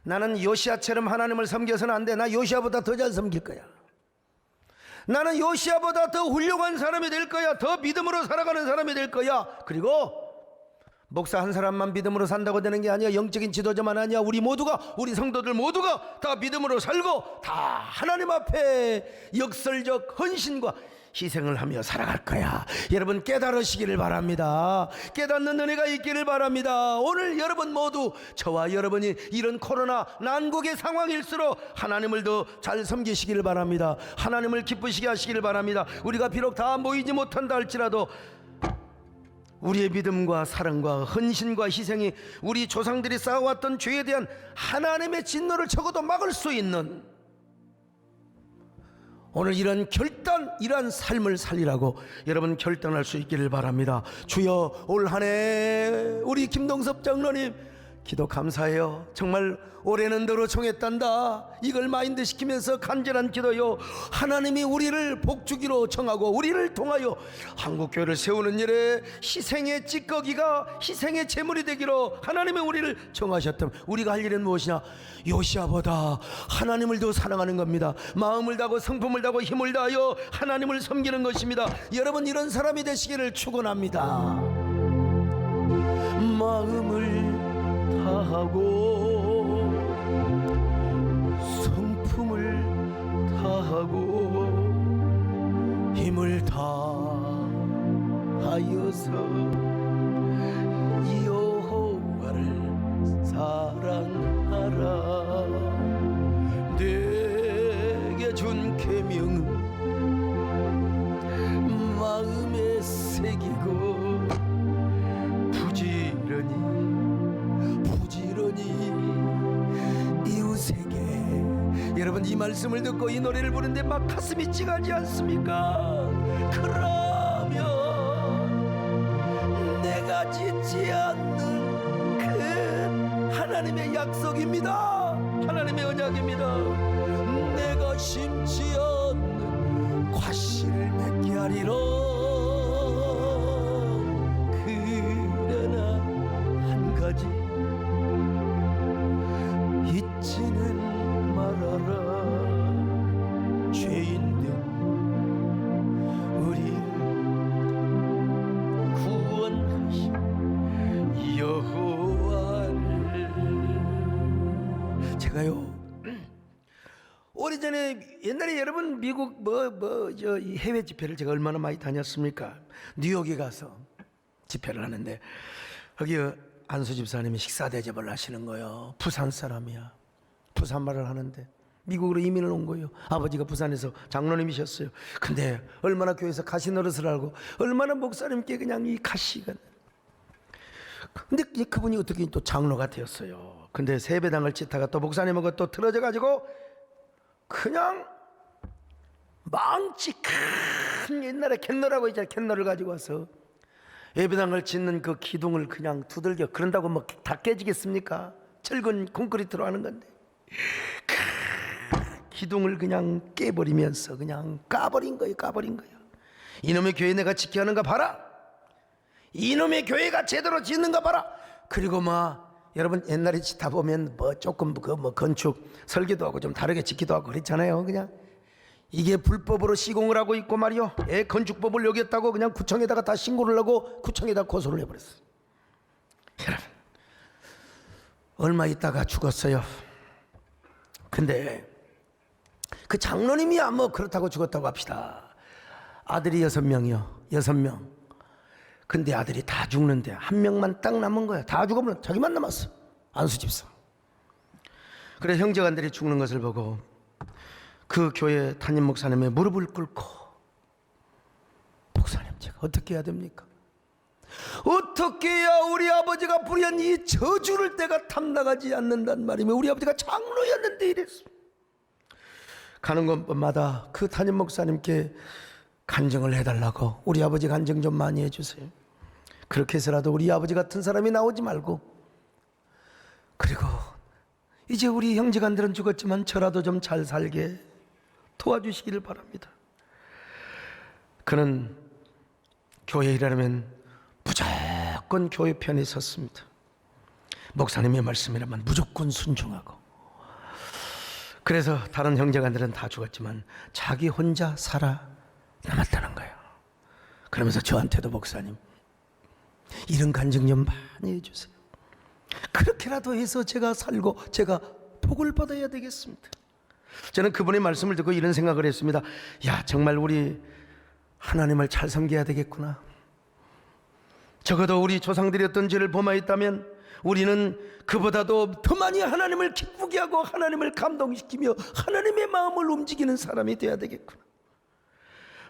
나는 요시야처럼 하나님을 섬겨서는 안 돼. 나 요시야보다 더 잘 섬길 거야. 나는 요시야보다 더 훌륭한 사람이 될 거야. 더 믿음으로 살아가는 사람이 될 거야. 그리고 목사 한 사람만 믿음으로 산다고 되는 게 아니야. 영적인 지도자만 아니야. 우리 성도들 모두가 다 믿음으로 살고 다 하나님 앞에 역설적 헌신과 희생을 하며 살아갈 거야. 여러분 깨달으시기를 바랍니다. 깨닫는 은혜가 있기를 바랍니다. 오늘 여러분 모두, 저와 여러분이 이런 코로나 난국의 상황일수록 하나님을 더 잘 섬기시기를 바랍니다. 하나님을 기쁘시게 하시기를 바랍니다. 우리가 비록 다 모이지 못한다 할지라도 우리의 믿음과 사랑과 헌신과 희생이 우리 조상들이 쌓아왔던 죄에 대한 하나님의 진노를 적어도 막을 수 있는 오늘 이런 삶을 살리라고 여러분 결단할 수 있기를 바랍니다. 주여, 올 한 해 우리 김동섭 장로님 기도 감사해요. 정말 올해는 너로 정했단다. 이걸 마인드 시키면서 간절한 기도요. 하나님이 우리를 복주기로 정하고 우리를 통하여 한국교회를 세우는 일에 희생의 찌꺼기가 희생의 제물이 되기로 하나님이 우리를 정하셨다면 우리가 할 일은 무엇이냐? 요시야보다 하나님을 더 사랑하는 겁니다. 마음을 다하고 성품을 다하고 힘을 다하여 하나님을 섬기는 것입니다. 여러분 이런 사람이 되시기를 축원합니다. 마음을 다하고 사랑하고 힘을 다하여서 여호와를 사랑하라. 내게 준 계명은 마음에 새기고 부지런히 이웃에게. 여러분, 이 말씀을 듣고 이 노래를 부르는데 막 가슴이 찡하지 않습니까? 그러면 내가 짓지 않는 그 하나님의 약속입니다. 하나님의 언약입니다. 내가 심지 않는 과실을 맺게 하리라. 그러나 한 가지 잊지는 말아라. 죄인된 우리를 구원하신 여호와를. 제가요, 오래전에 옛날에 여러분 미국 이 해외 집회를 제가 얼마나 많이 다녔습니까? 뉴욕에 가서 집회를 하는데 거기 안수 집사님이 식사 대접을 하시는 거예요. 부산 사람이야. 부산말을 하는데 미국으로 이민을 온 거예요. 아버지가 부산에서 장로님이셨어요. 근데 얼마나 교회에서 가시 노릇을 하고 얼마나 목사님께 그냥 이 가시가. 근데 그분이 어떻게 또 장로가 되었어요. 근데 세배당을 짓다가 또 목사님하고 또 틀어져 가지고 그냥 망치 큰 옛날에 캔너라고 있잖아요. 캔너를 가지고 와서 예배당을 짓는 그 기둥을 그냥 두들겨. 그런다고 뭐 다 깨지겠습니까? 철근 콘크리트로 하는 건데 기둥을 그냥 깨버리면서 그냥 까버린 거예요. 이놈의 교회 내가 지켜야 하는가 봐라. 이놈의 교회가 제대로 짓는가 봐라. 그리고 여러분 옛날에 짓다 보면 조금 건축 설계도 하고 좀 다르게 짓기도 하고 그랬잖아요. 그냥 이게 불법으로 시공을 하고 있고 말이요, 건축법을 어겼다고 그냥 구청에다가 다 신고를 하고 구청에다 고소를 해버렸어요. 여러분, 얼마 있다가 죽었어요. 근데 그 장로님이야 그렇다고 죽었다고 합시다. 아들이 6명. 근데 아들이 다 죽는데 한 명만 딱 남은 거야. 다 죽으면 자기만 남았어. 안수집사. 그래 형제간들이 죽는 것을 보고 그 교회 담임 목사님의 무릎을 꿇고, 목사님 제가 어떻게 해야 됩니까? 어떻게 해야 우리 아버지가 부린 이 저주를 내가 탐나가지 않는단 말이며, 우리 아버지가 장로였는데 이랬어. 가는 곳마다 그 담임 목사님께 간증을 해달라고, 우리 아버지 간증 좀 많이 해주세요. 그렇게 해서라도 우리 아버지 같은 사람이 나오지 말고, 그리고 이제 우리 형제간들은 죽었지만 저라도 좀 잘 살게 도와주시기를 바랍니다. 그는 교회 일하려면 무조건 교회 편에 섰습니다. 목사님의 말씀이라면 무조건 순종하고. 그래서 다른 형제간들은 다 죽었지만 자기 혼자 살아남았다는 거예요. 그러면서 저한테도, 목사님 이런 간증 좀 많이 해주세요. 그렇게라도 해서 제가 살고 제가 복을 받아야 되겠습니다. 저는 그분의 말씀을 듣고 이런 생각을 했습니다. 야, 정말 우리 하나님을 잘 섬겨야 되겠구나. 적어도 우리 조상들이 어떤 죄를 범하였다면 우리는 그보다도 더 많이 하나님을 기쁘게 하고 하나님을 감동시키며 하나님의 마음을 움직이는 사람이 되어야 되겠구나.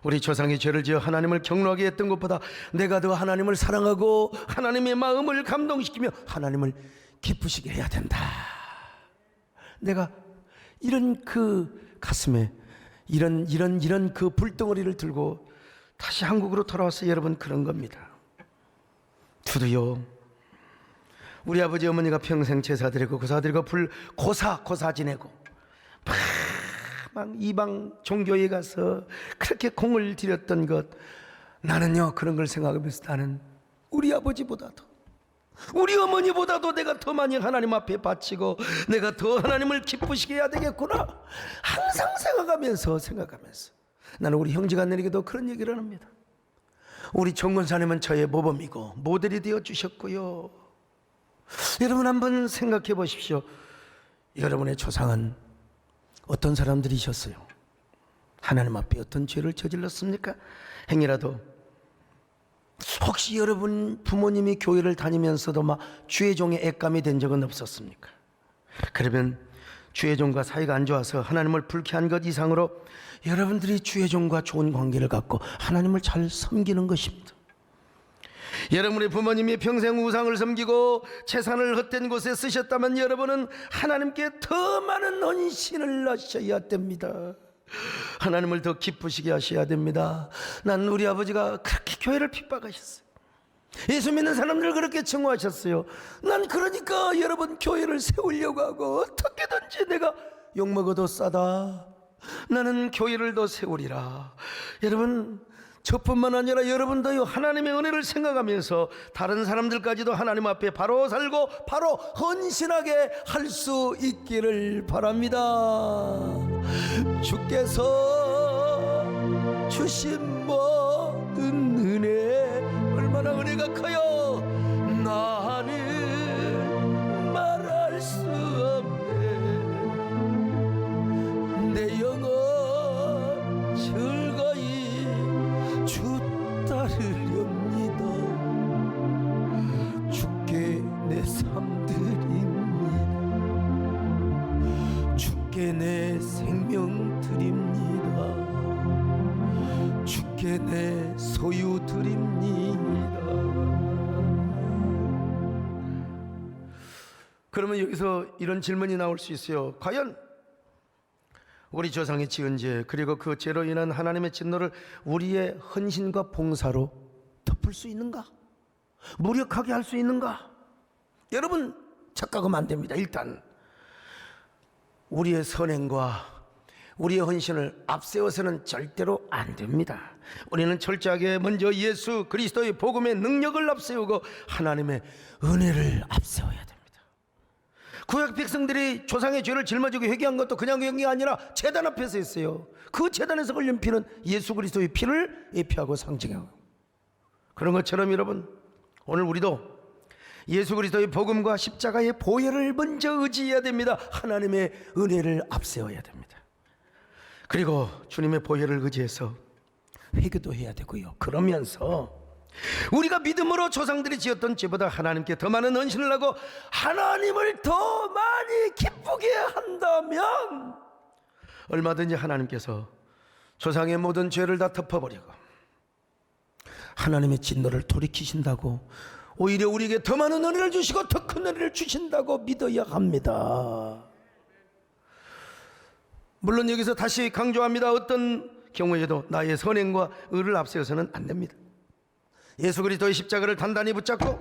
우리 조상이 죄를 지어 하나님을 경노하게 했던 것보다 내가 더 하나님을 사랑하고 하나님의 마음을 감동시키며 하나님을 기쁘시게 해야 된다. 내가 이런 그 가슴에 이런 그 불덩어리를 들고 다시 한국으로 돌아와서 여러분 그런 겁니다. 두두요, 우리 아버지 어머니가 평생 제사 드리고 고사 드리고 고사 지내고 막 이방 종교에 가서 그렇게 공을 들였던 것, 나는요 그런 걸 생각하면서 나는 우리 아버지보다도 우리 어머니보다도 내가 더 많이 하나님 앞에 바치고 내가 더 하나님을 기쁘시게 해야 되겠구나 항상 생각하면서 나는 우리 형제간들에게도 그런 얘기를 합니다. 우리 정권사님은 저의 모범이고 모델이 되어 주셨고요. 여러분 한번 생각해 보십시오. 여러분의 조상은 어떤 사람들이셨어요? 하나님 앞에 어떤 죄를 저질렀습니까? 행여라도 혹시 여러분 부모님이 교회를 다니면서도 막 주의 종의 액감이 된 적은 없었습니까? 그러면 주의 종과 사이가 안 좋아서 하나님을 불쾌한 것 이상으로 여러분들이 주의 종과 좋은 관계를 갖고 하나님을 잘 섬기는 것입니다. 여러분의 부모님이 평생 우상을 섬기고 재산을 헛된 곳에 쓰셨다면 여러분은 하나님께 더 많은 헌신을 하셔야 됩니다. 하나님을 더 기쁘시게 하셔야 됩니다. 난 우리 아버지가 그렇게 교회를 핍박하셨어요. 예수 믿는 사람들 그렇게 증오하셨어요. 난 그러니까 여러분 교회를 세우려고 하고 어떻게든지 내가 욕먹어도 싸다. 나는 교회를 더 세우리라. 여러분 저뿐만 아니라 여러분도요 하나님의 은혜를 생각하면서 다른 사람들까지도 하나님 앞에 바로 살고 바로 헌신하게 할 수 있기를 바랍니다. 주께서 주신 모든 은혜 얼마나 은혜가 커요. 나는 말할 수 없네. 내 영혼 즐거이 주 따르렵니다. 주께 내 삶 드립니다. 주께 내 생명 드립니다. 주께 내 소유 드립니다. 그러면 여기서 이런 질문이 나올 수 있어요. 과연 우리 조상이 지은 죄 그리고 그 죄로 인한 하나님의 진노를 우리의 헌신과 봉사로 덮을 수 있는가? 무력하게 할 수 있는가? 여러분 착각하면 안 됩니다. 일단 우리의 선행과 우리의 헌신을 앞세워서는 절대로 안 됩니다. 우리는 철저하게 먼저 예수 그리스도의 복음의 능력을 앞세우고 하나님의 은혜를 앞세워야 됩니다. 구약 백성들이 조상의 죄를 짊어지고 회개한 것도 그냥 회개가 아니라 제단 앞에서 했어요. 그 제단에서 흘린 피는 예수 그리스도의 피를 예표하고 상징하고, 그런 것처럼 여러분 오늘 우리도 예수 그리스도의 복음과 십자가의 보혈을 먼저 의지해야 됩니다. 하나님의 은혜를 앞세워야 됩니다. 그리고 주님의 보혈을 의지해서 회개도 해야 되고요. 그러면서 우리가 믿음으로 조상들이 지었던 죄보다 하나님께 더 많은 헌신을 하고 하나님을 더 많이 기쁘게 한다면 얼마든지 하나님께서 조상의 모든 죄를 다 덮어버리고 하나님의 진노를 돌이키신다고, 오히려 우리에게 더 많은 은혜를 주시고 더 큰 은혜를 주신다고 믿어야 합니다. 물론 여기서 다시 강조합니다. 어떤 경우에도 나의 선행과 의를 앞세워서는 안 됩니다. 예수 그리스도의 십자가를 단단히 붙잡고,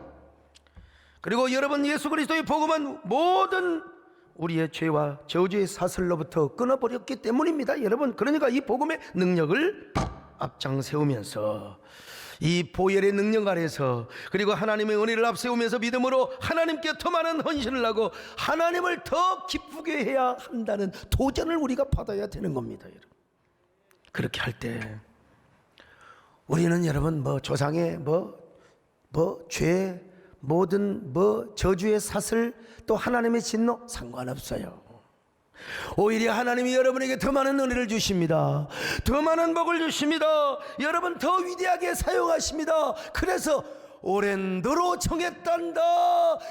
그리고 여러분 예수 그리스도의 복음은 모든 우리의 죄와 저주의 사슬로부터 끊어버렸기 때문입니다. 여러분 그러니까 이 복음의 능력을 앞장 세우면서 이 보혈의 능력 아래서, 그리고 하나님의 은혜를 앞세우면서 믿음으로 하나님께 더 많은 헌신을 하고 하나님을 더 기쁘게 해야 한다는 도전을 우리가 받아야 되는 겁니다. 여러분 그렇게 할 때 우리는 여러분 조상의 죄, 모든 저주의 사슬, 또 하나님의 진노 상관없어요. 오히려 하나님이 여러분에게 더 많은 은혜를 주십니다. 더 많은 복을 주십니다. 여러분 더 위대하게 사용하십니다. 그래서 오랜 너로 정했단다.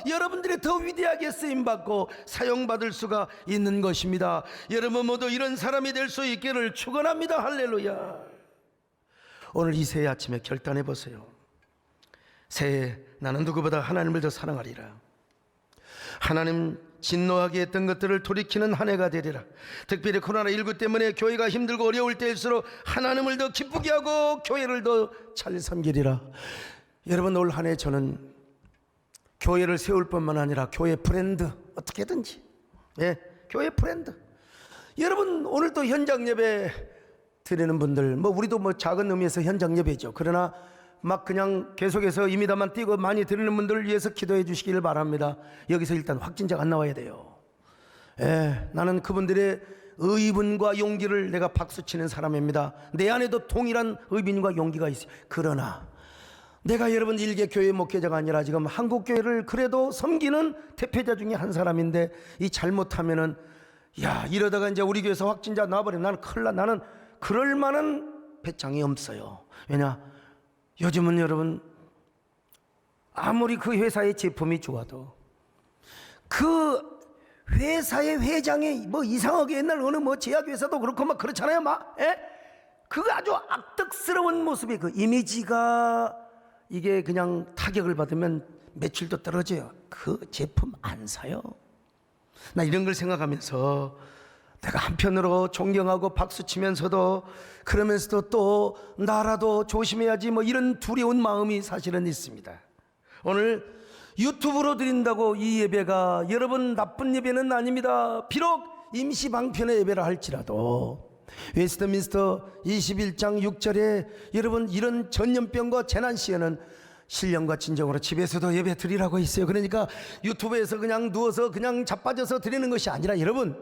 여러분들이 더 위대하게 쓰임받고 사용받을 수가 있는 것입니다. 여러분 모두 이런 사람이 될 수 있기를 축원합니다. 할렐루야. 오늘 이 새해 아침에 결단해 보세요. 새해 나는 누구보다 하나님을 더 사랑하리라. 하나님 진노하게 했던 것들을 돌이키는 한 해가 되리라. 특별히 코로나19 때문에 교회가 힘들고 어려울 때일수록 하나님을 더 기쁘게 하고 교회를 더 잘 섬기리라. 여러분 올 한 해 저는 교회를 세울 뿐만 아니라 교회 브랜드 어떻게든지, 교회 브랜드. 여러분 오늘 또 현장 예배 드리는 분들, 우리도 작은 의미에서 현장 예배죠. 그러나 막 그냥 계속해서 임의다만 뛰고 많이 드리는 분들을 위해서 기도해 주시기를 바랍니다. 여기서 일단 확진자가 안 나와야 돼요. 나는 그분들의 의분과 용기를 내가 박수치는 사람입니다. 내 안에도 동일한 의빈과 용기가 있어요. 그러나 내가 여러분 일개 교회 목회자가 아니라 지금 한국 교회를 그래도 섬기는 대표자 중에 한 사람인데, 이 잘못하면은 이러다가 이제 우리 교회에서 확진자 나와버리면 나는 큰일 나. 나는 그럴 만한 배짱이 없어요. 왜냐? 요즘은 여러분 아무리 그 회사의 제품이 좋아도 그 회사의 회장이 뭐 이상하게 옛날 어느 뭐 제약회사도 그렇고 막 그렇잖아요. 막 그 아주 악덕스러운 모습의 그 이미지가 이게 그냥 타격을 받으면 매출도 떨어져요. 그 제품 안 사요. 나 이런 걸 생각하면서 내가 한편으로 존경하고 박수치면서도 그러면서도 또 나라도 조심해야지 뭐 이런 두려운 마음이 사실은 있습니다. 오늘 유튜브로 드린다고 이 예배가 여러분 나쁜 예배는 아닙니다. 비록 임시 방편의 예배라 할지라도 웨스트민스터 21장 6절에 여러분 이런 전염병과 재난 시에는 신령과 진정으로 집에서도 예배 드리라고 있어요. 그러니까 유튜브에서 그냥 누워서 그냥 자빠져서 드리는 것이 아니라 여러분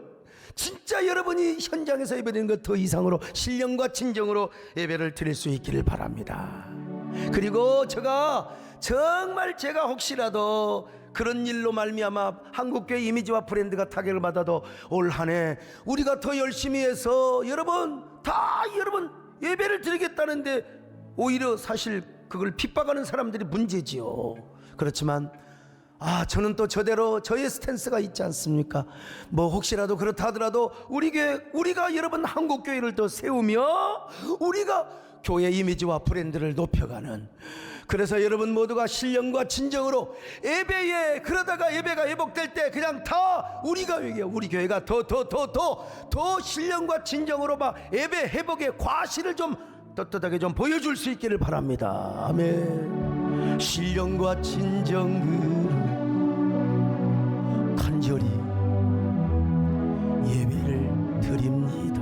진짜 여러분이 현장에서 예배드리는 것 더 이상으로 신령과 진정으로 예배를 드릴 수 있기를 바랍니다. 그리고 제가 혹시라도 그런 일로 말미암아 한국교회 이미지와 브랜드가 타격을 받아도 올 한 해 우리가 더 열심히 해서 여러분 예배를 드리겠다는데 오히려 사실 그걸 핍박하는 사람들이 문제지요. 그렇지만 저는 또 저대로 저의 스탠스가 있지 않습니까? 뭐 혹시라도 그렇다 하더라도 우리가 여러분 한국교회를 더 세우며 우리가 교회 이미지와 브랜드를 높여가는, 그래서 여러분 모두가 신령과 진정으로 예배에, 그러다가 예배가 회복될 때 그냥 다 우리 교회가 더 신령과 진정으로 막 예배 회복의 과실을 좀 떳떳하게 좀 보여줄 수 있기를 바랍니다. 아멘. 신령과 진정으로 간절히 예배를 드립니다.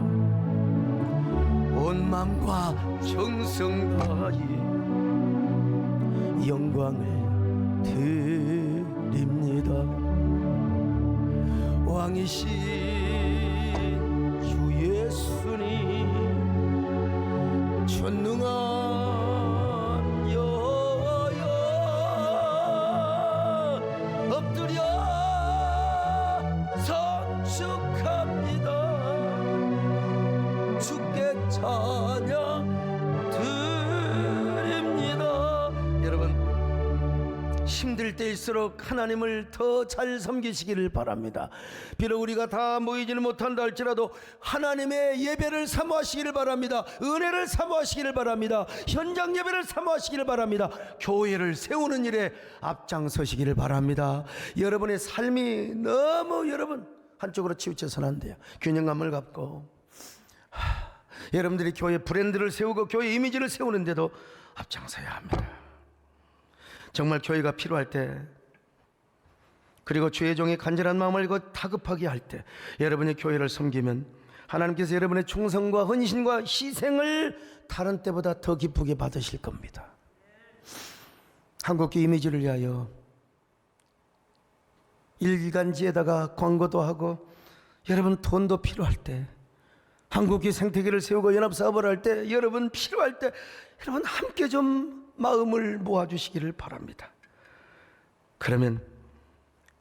온 마음과 정성 다해 영광을 드립니다. 왕이신 주 예수님, 전능한 여호와여, 엎드려 선축합니다. 주께 찬양 드립니다. 여러분 힘들 때일수록 하나님을 더 잘 섬기시기를 바랍니다. 비록 우리가 다 모이지는 못한다 할지라도 하나님의 예배를 사모하시기를 바랍니다. 은혜를 사모하시기를 바랍니다. 현장 예배를 사모하시기를 바랍니다. 교회를 세우는 일에 앞장서시기를 바랍니다. 여러분의 삶이 너무 여러분 한쪽으로 치우쳐서는 안 돼요. 균형감을 갖고 여러분들이 교회 브랜드를 세우고 교회 이미지를 세우는데도 앞장서야 합니다. 정말 교회가 필요할 때, 그리고 주의 종이 간절한 마음을 이고 다급하게 할 때 여러분이 교회를 섬기면 하나님께서 여러분의 충성과 헌신과 희생을 다른 때보다 더 기쁘게 받으실 겁니다. 한국교회 이미지를 위하여 일간지에다가 광고도 하고, 여러분 돈도 필요할 때, 한국교회 생태계를 세우고 연합사업을 할 때, 여러분 필요할 때 여러분 함께 좀 마음을 모아주시기를 바랍니다. 그러면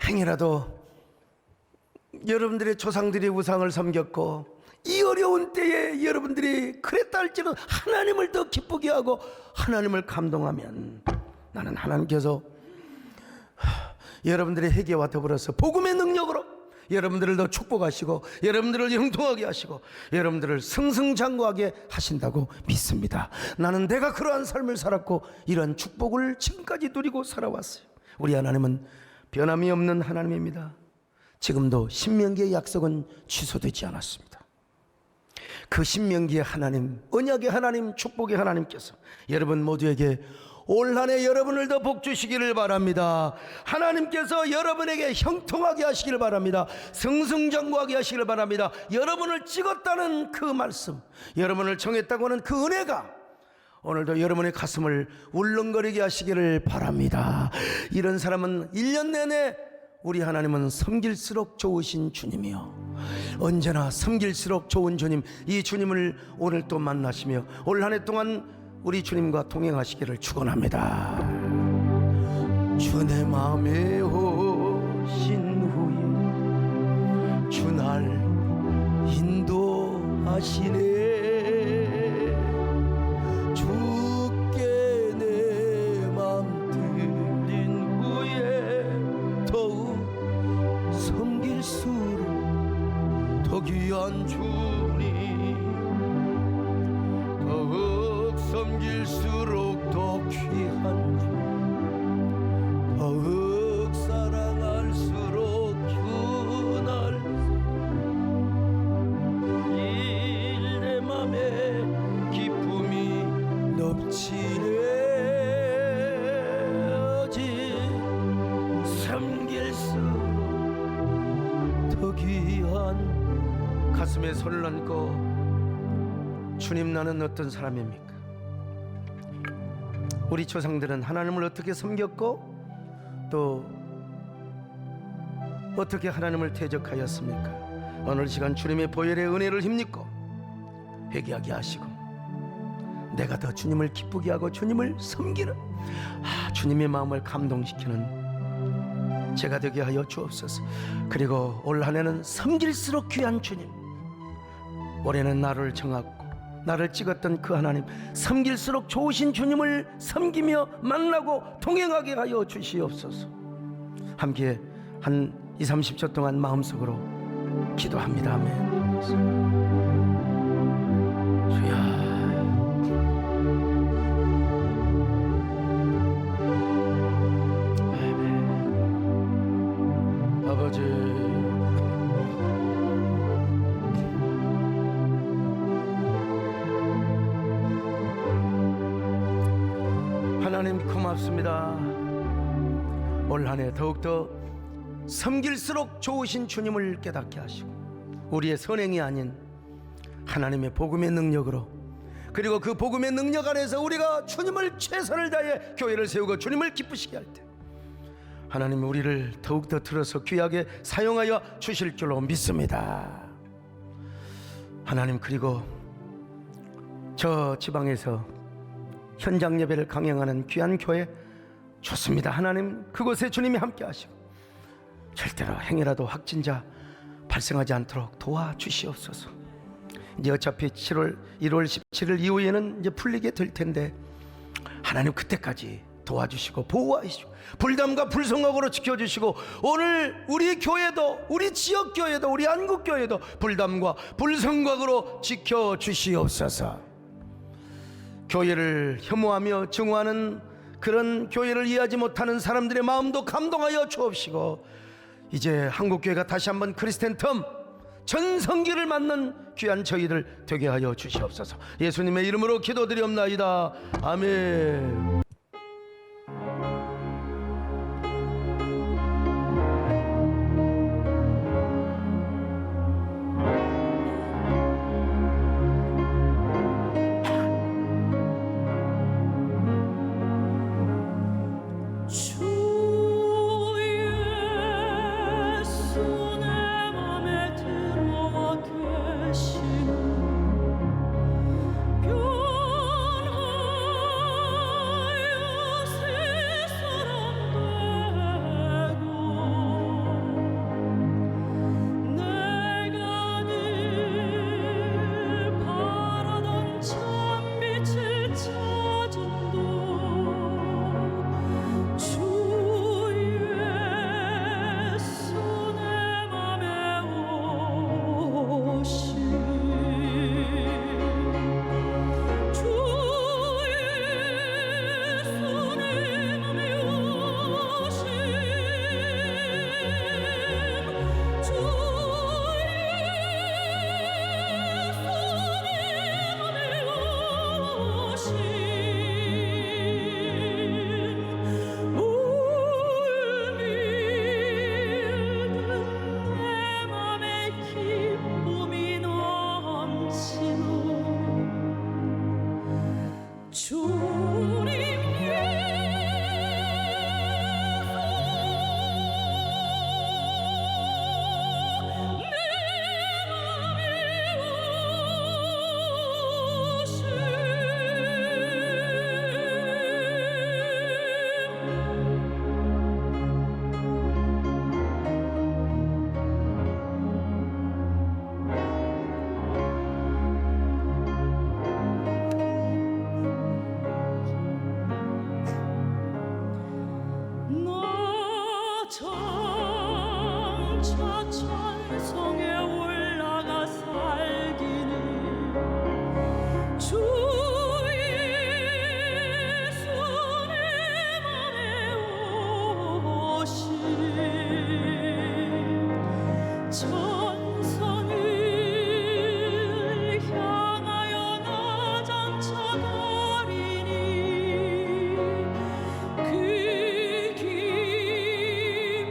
행여라도 여러분들의 조상들이 우상을 섬겼고 이 어려운 때에 여러분들이 그랬다 할지는 하나님을 더 기쁘게 하고 하나님을 감동하면, 나는 하나님께서 여러분들의 회개와 더불어서 복음의 능력으로 여러분들을 더 축복하시고 여러분들을 형통하게 하시고 여러분들을 승승장구하게 하신다고 믿습니다. 나는 내가 그러한 삶을 살았고 이러한 축복을 지금까지 누리고 살아왔어요. 우리 하나님은 변함이 없는 하나님입니다. 지금도 신명기의 약속은 취소되지 않았습니다. 그 신명기의 하나님, 언약의 하나님, 축복의 하나님께서 여러분 모두에게 올 한 해 여러분을 더 복주시기를 바랍니다. 하나님께서 여러분에게 형통하게 하시기를 바랍니다. 승승장구하게 하시기를 바랍니다. 여러분을 찍었다는 그 말씀, 여러분을 정했다고 하는 그 은혜가 오늘도 여러분의 가슴을 울렁거리게 하시기를 바랍니다. 이런 사람은 1년 내내 우리 하나님은 섬길수록 좋으신 주님이요, 언제나 섬길수록 좋은 주님, 이 주님을 오늘 또 만나시며 올 한 해 동안 우리 주님과 동행하시기를 축원합니다. 주 내 마음에 오신 후에 주 날 인도하시네. 귀한 주님, 더욱 섬길수록 더 귀한 주, 더욱 사랑할수록 주날 내 맘에 기쁨이 넘치네. 오직 섬길수록 더 귀한. 가슴에 손을 얹고 주님, 나는 어떤 사람입니까? 우리 조상들은 하나님을 어떻게 섬겼고 또 어떻게 하나님을 대적하였습니까? 오늘 시간 주님의 보혈의 은혜를 힘입고 회개하게 하시고 내가 더 주님을 기쁘게 하고 주님을 섬기는 주님의 마음을 감동시키는 제가 되게 하여 주옵소서. 그리고 올 한 해는 섬길수록 귀한 주님, 올해는 나를 정하고 나를 찍었던 그 하나님, 섬길수록 좋으신 주님을 섬기며 만나고 동행하게 하여 주시옵소서. 함께 한 20-30초 동안 마음속으로 기도합니다. 아멘. 주야, 아버지, 하나님 고맙습니다. 올 한 해 더욱더 섬길수록 좋으신 주님을 깨닫게 하시고 우리의 선행이 아닌 하나님의 복음의 능력으로, 그리고 그 복음의 능력 안에서 우리가 주님을 최선을 다해 교회를 세우고 주님을 기쁘시게 할 때 하나님 우리를 더욱더 들어서 귀하게 사용하여 주실 줄로 믿습니다. 하나님, 그리고 저 지방에서 현장 예배를 강행하는 귀한 교회 좋습니다. 하나님, 그곳에 주님이 함께 하시고 절대로 행여라도 확진자 발생하지 않도록 도와주시옵소서. 이제 어차피 1월 17일 이후에는 이제 풀리게 될 텐데 하나님 그때까지 도와주시고 보호하시고 불담과 불성각으로 지켜주시고 오늘 우리 교회도, 우리 지역교회도, 우리 한국교회도 불담과 불성각으로 지켜주시옵소서. 교회를 혐오하며 증오하는 그런 교회를 이해하지 못하는 사람들의 마음도 감동하여 주옵시고 이제 한국교회가 다시 한번 크리스텐텀 전성기를 맞는 귀한 저희들 되게 하여 주시옵소서. 예수님의 이름으로 기도드리옵나이다. 아멘. 변하여 천성을 향하여 나 장차 가리니 그 기쁨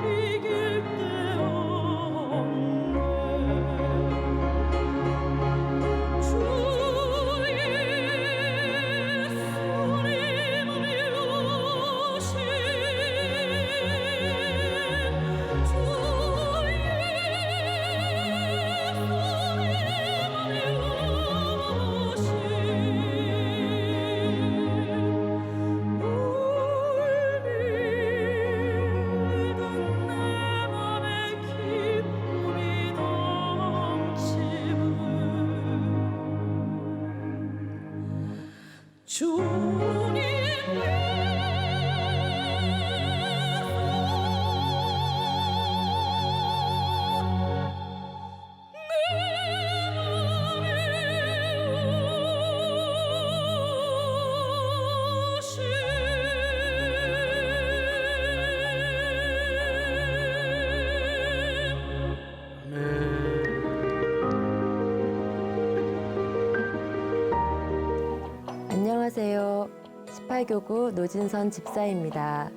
비길 데 없네. 주의 소림을 이루신 안녕하세요. 18교구 노진선 집사입니다.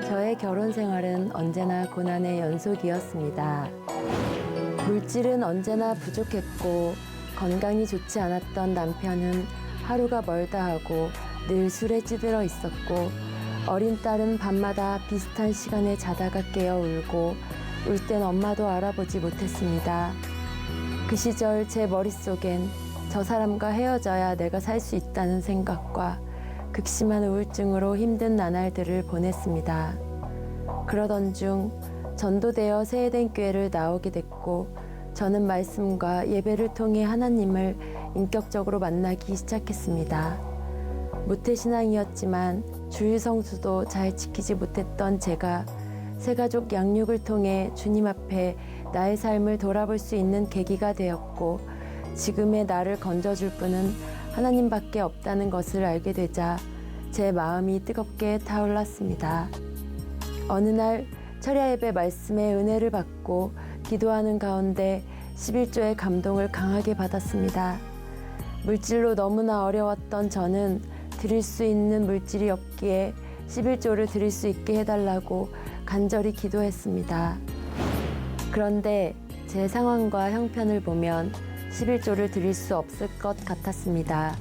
저의 결혼 생활은 언제나 고난의 연속이었습니다. 물질은 언제나 부족했고 건강이 좋지 않았던 남편은 하루가 멀다 하고 늘 술에 찌들어 있었고 어린 딸은 밤마다 비슷한 시간에 자다가 깨어 울고 울 땐 엄마도 알아보지 못했습니다. 그 시절 제 머릿속엔 저 사람과 헤어져야 내가 살 수 있다는 생각과 극심한 우울증으로 힘든 나날들을 보냈습니다. 그러던 중 전도되어 세해된 교회를 나오게 됐고 저는 말씀과 예배를 통해 하나님을 인격적으로 만나기 시작했습니다. 모태신앙이었지만 주일 성수도 잘 지키지 못했던 제가 새가족 양육을 통해 주님 앞에 나의 삶을 돌아볼 수 있는 계기가 되었고 지금의 나를 건져줄 분은 하나님밖에 없다는 것을 알게 되자 제 마음이 뜨겁게 타올랐습니다. 어느 날 철야 예배 말씀의 은혜를 받고 기도하는 가운데 11조의 감동을 강하게 받았습니다. 물질로 너무나 어려웠던 저는 드릴 수 있는 물질이 없기에 11조를 드릴 수 있게 해달라고 간절히 기도했습니다. 그런데 제 상황과 형편을 보면 11조를 드릴 수 없을 것 같았습니다.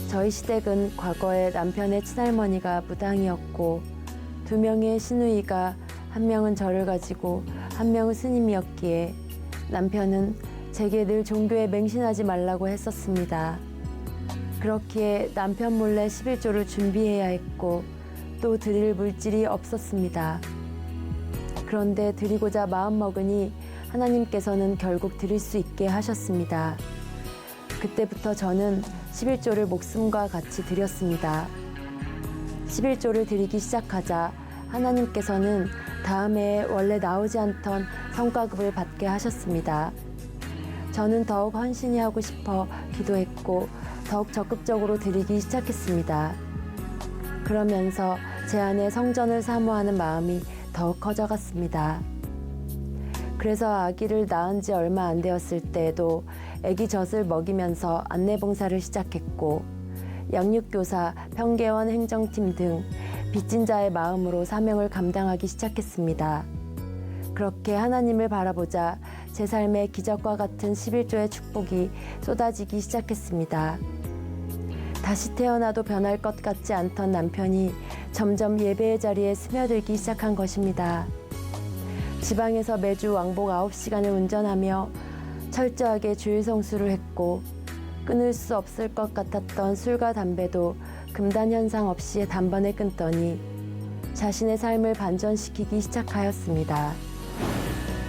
저희 시댁은 과거에 남편의 친할머니가 무당이었고 2명의 시누이가 한 명은 저를 가지고 한 명은 스님이었기에 남편은 제게 늘 종교에 맹신하지 말라고 했었습니다. 그렇기에 남편 몰래 11조를 준비해야 했고 또 드릴 물질이 없었습니다. 그런데 드리고자 마음먹으니 하나님께서는 결국 드릴 수 있게 하셨습니다. 그때부터 저는 11조를 목숨과 같이 드렸습니다. 11조를 드리기 시작하자 하나님께서는 다음 해에 원래 나오지 않던 성과급을 받게 하셨습니다. 저는 더욱 헌신이 하고 싶어 기도했고 더욱 적극적으로 드리기 시작했습니다. 그러면서 제 안에 성전을 사모하는 마음이 더욱 커져갔습니다. 그래서 아기를 낳은 지 얼마 안 되었을 때에도 아기 젖을 먹이면서 안내봉사를 시작했고 양육교사, 평계원 행정팀 등 빚진 자의 마음으로 사명을 감당하기 시작했습니다. 그렇게 하나님을 바라보자 제 삶에 기적과 같은 11조의 축복이 쏟아지기 시작했습니다. 다시 태어나도 변할 것 같지 않던 남편이 점점 예배의 자리에 스며들기 시작한 것입니다. 지방에서 매주 왕복 9시간을 운전하며 철저하게 주일 성수를 했고 끊을 수 없을 것 같았던 술과 담배도 금단 현상 없이 단번에 끊더니 자신의 삶을 반전시키기 시작하였습니다.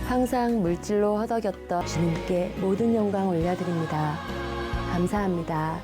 항상 물질로 허덕였던 주님께 모든 영광 올려드립니다. 감사합니다.